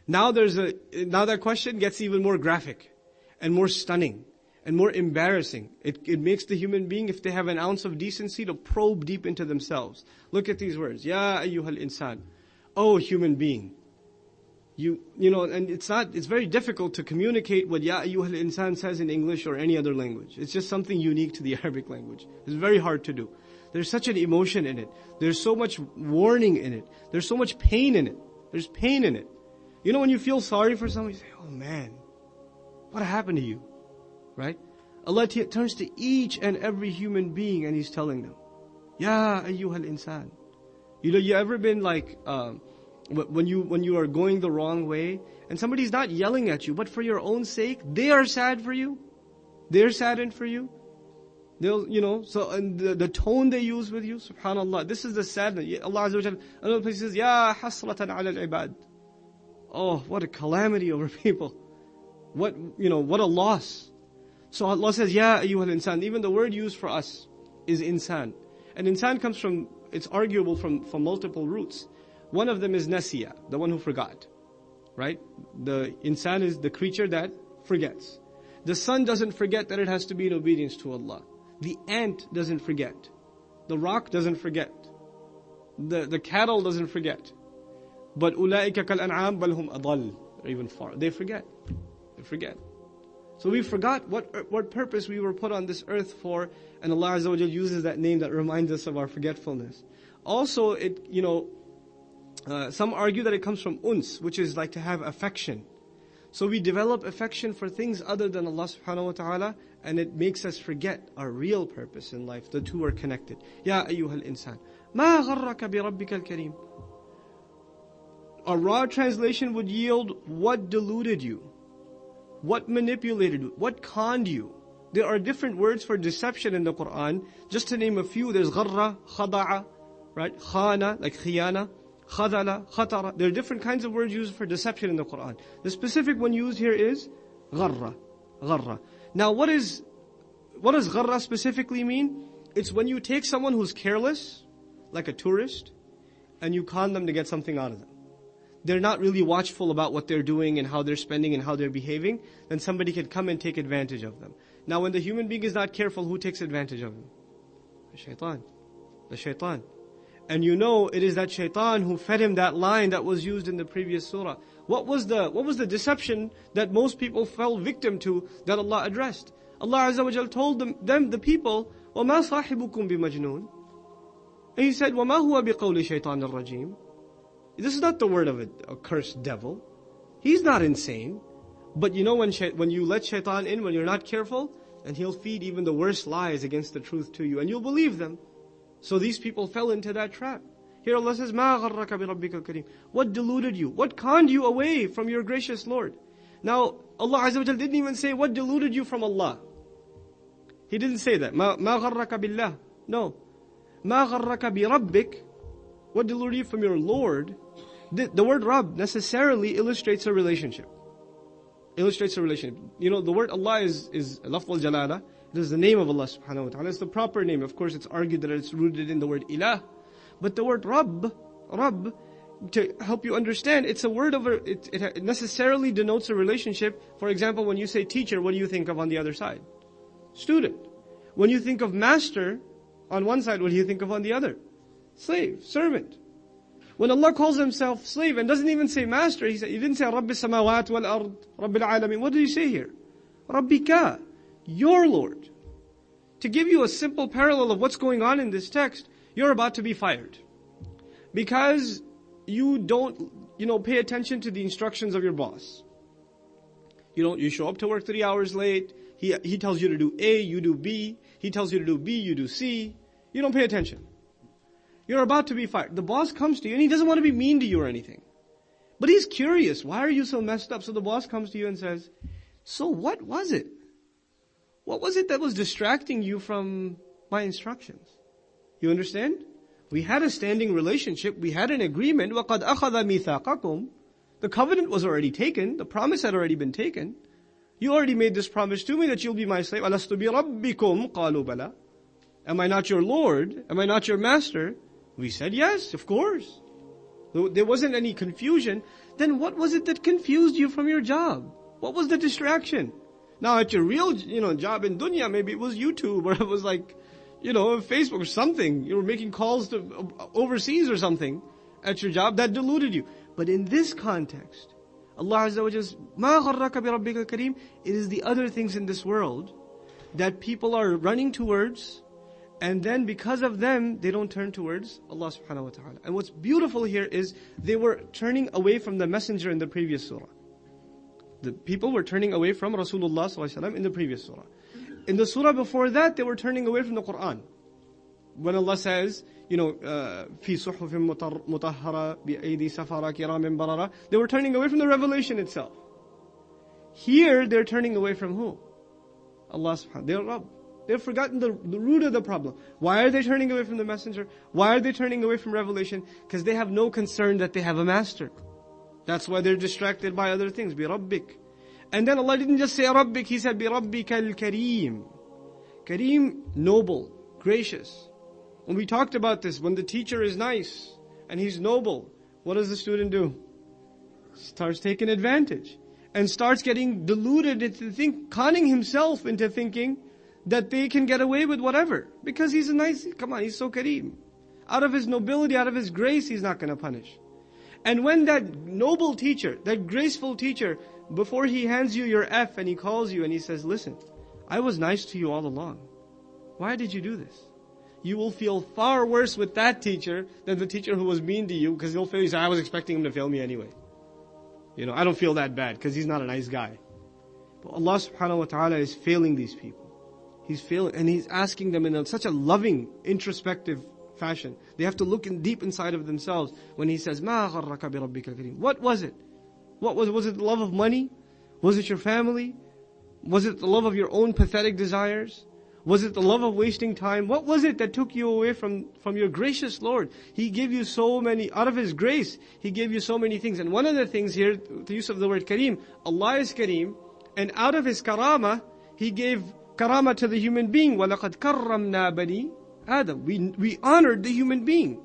Now that question gets even more graphic and more stunning and more embarrassing. It makes the human being, if they have an ounce of decency, to probe deep into themselves. Look at these words. Ya ayyuhal insan. Oh human being. You know, and it's very difficult to communicate what Ya ayyuhal insan says in English or any other language. It's just something unique to the Arabic language. It's very hard to do. There's such an emotion in it. There's so much warning in it. There's so much pain in it. There's pain in it. You know, when you feel sorry for someone, you say, oh man, what happened to you? Right? Allah turns to each and every human being and He's telling them, Ya ayyuhal insan. You know, you ever been like, when you are going the wrong way, and somebody's not yelling at you, but for your own sake, they are sad for you. They're saddened for you. They'll, you know, so, and the tone they use with you, subhanallah, this is the sadness. Allah Azza wa Jalla, another place says, Ya hasratan ala al-ibad. Oh, what a calamity over people. What a loss. So Allah says, Ya ayyuhal insan. Even the word used for us is insan. And insan comes from, it's arguable from multiple roots. One of them is nasiya, the one who forgot. Right? The insan is the creature that forgets. The sun doesn't forget that it has to be in obedience to Allah. The ant doesn't forget. The rock doesn't forget. The cattle doesn't forget. But أُولَٰئِكَ كَالْأَنْعَامِ بَلْ هُمْ أَضَلُّ. Or even far. They forget. They forget. So we forgot what purpose we were put on this earth for, and Allah Azza wa Jal uses that name that reminds us of our forgetfulness. Also, some argue that it comes from uns, which is like to have affection. So we develop affection for things other than Allah subhanahu wa ta'ala, and it makes us forget our real purpose in life. The two are connected. Ya ayyuhal insan. Ma gharraka bi rabbika al-kareem. A raw translation would yield, what deluded you? What manipulated you? What conned you? There are different words for deception in the Quran. Just to name a few, there's gharra, khada'a, right? Khana, like khiyana, khadala, khatara. There are different kinds of words used for deception in the Quran. The specific one used here is gharra, gharra. Now what does gharra specifically mean? It's when you take someone who's careless, like a tourist, and you con them to get something out of them. They're not really watchful about what they're doing and how they're spending and how they're behaving, then somebody can come and take advantage of them. Now when the human being is not careful, who takes advantage of him? The shaitan. The shaitan. And you know it is that shaitan who fed him that line that was used in the previous surah. What was the deception that most people fell victim to that Allah addressed? Allah Azza wa Jal told them the people, وَمَا صَاحِبُكُمْ بِمَجْنُونَ. And He said, وَمَا هُوَ بِقَوْلِ شَيْطَانِ الرَّجِيمِ. This is not the word of a cursed devil. He's not insane. But you know when you let shaitan in, when you're not careful, and he'll feed even the worst lies against the truth to you, and you'll believe them. So these people fell into that trap. Here Allah says, مَا غَرَّكَ بِرَبِّكَ الْكَرِيمِ. What deluded you? What conned you away from your gracious Lord? Now, Allah Azza wa Jal didn't even say, what deluded you from Allah? He didn't say that. مَا غَرَّكَ بِاللَّهِ. No. مَا غَرَّكَ بِرَبِّكَ. What deluded you from your Lord? The word Rabb necessarily illustrates a relationship. Illustrates a relationship. You know, the word Allah is Lafz al-Jalala. It is the name of Allah subhanahu wa ta'ala. It's the proper name. Of course, it's argued that it's rooted in the word Ilah. But the word Rabb, to help you understand, it's a word of it necessarily denotes a relationship. For example, when you say teacher, what do you think of on the other side? Student. When you think of master, on one side, what do you think of on the other? Slave, servant. When Allah calls Himself slave and doesn't even say master, He didn't say Rabbi samawat wal ard, Rabbil alamin. What did He say here? Rabbika, your Lord. To give you a simple parallel of what's going on in this text, you're about to be fired. Because you don't, pay attention to the instructions of your boss. You show up to work 3 hours late. He tells you to do A, you do B. He tells you to do B, you do C. You don't pay attention. You're about to be fired. The boss comes to you and he doesn't want to be mean to you or anything. But he's curious. Why are you so messed up? So the boss comes to you and says, so what was it? What was it that was distracting you from my instructions? You understand? We had a standing relationship. We had an agreement. وَقَدْ أَخَذَ مِيثَاقَكُمْ. The covenant was already taken. The promise had already been taken. You already made this promise to me that you'll be my slave. أَلَسْتُ بِرَبِّكُمْ قَالُوا بَلَى. Am I not your Lord? Am I not your master? We said yes, of course. there wasn't any confusion, then what was it that confused you from your job? What was the distraction? Now at your real, job in dunya, maybe it was YouTube, or it was like, Facebook or something. You were making calls to overseas or something at your job that deluded you. But in this context, Allah Azza wa Jalla says, مَا غَرَّكَ بِرَبِّكَ الْكَرِيمِ. It is the other things in this world that people are running towards, and then because of them, they don't turn towards Allah subhanahu wa ta'ala. And what's beautiful here is they were turning away from the messenger in the previous surah. The people were turning away from Rasulullah sallallahu alaihi wasallam in the previous surah. In the surah before that, they were turning away from the Quran. When Allah says, فِي صُحُفٍ مُطَهَّرَةٍ بِأَيْدِي سَفَرَةٍ كِرَامٍ بَرَرَةٍ, they were turning away from the revelation itself. Here, they're turning away from who? Allah subhanahu wa ta'ala. They're Rabb. They've forgotten the root of the problem. Why are they turning away from the messenger? Why are they turning away from revelation? Because they have no concern that they have a master. That's why they're distracted by other things. Bi Rabbik. And then Allah didn't just say Rabbik, He said Bi Rabbikal Kareem. Kareem, noble, gracious. When we talked about this, when the teacher is nice and he's noble, what does the student do? Starts taking advantage. And starts getting deluded into conning himself into thinking that they can get away with whatever. Because he's he's so Kareem. Out of his nobility, out of his grace, he's not going to punish. And when that noble teacher, that graceful teacher, before he hands you your F and he calls you and he says, listen, I was nice to you all along. Why did you do this? You will feel far worse with that teacher than the teacher who was mean to you, because he'll feel, you say, I was expecting him to fail me anyway. I don't feel that bad because he's not a nice guy. But Allah subhanahu wa ta'ala is failing these people. He's failing, and He's asking them in such a loving, introspective fashion. They have to look deep inside of themselves when He says, مَا غَرَّكَ بِرَبِّكَ الْكَرِيمِ. What was it? Was it the love of money? Was it your family? Was it the love of your own pathetic desires? Was it the love of wasting time? What was it that took you away from your gracious Lord? He gave you so many, out of His grace, He gave you so many things. And one of the things here, the use of the word Kareem, Allah is Kareem, and out of His karama, He gave karama to the human being. وَلَقَدْ كَرَّمْنَا بَنِي Adam. We honored the human being.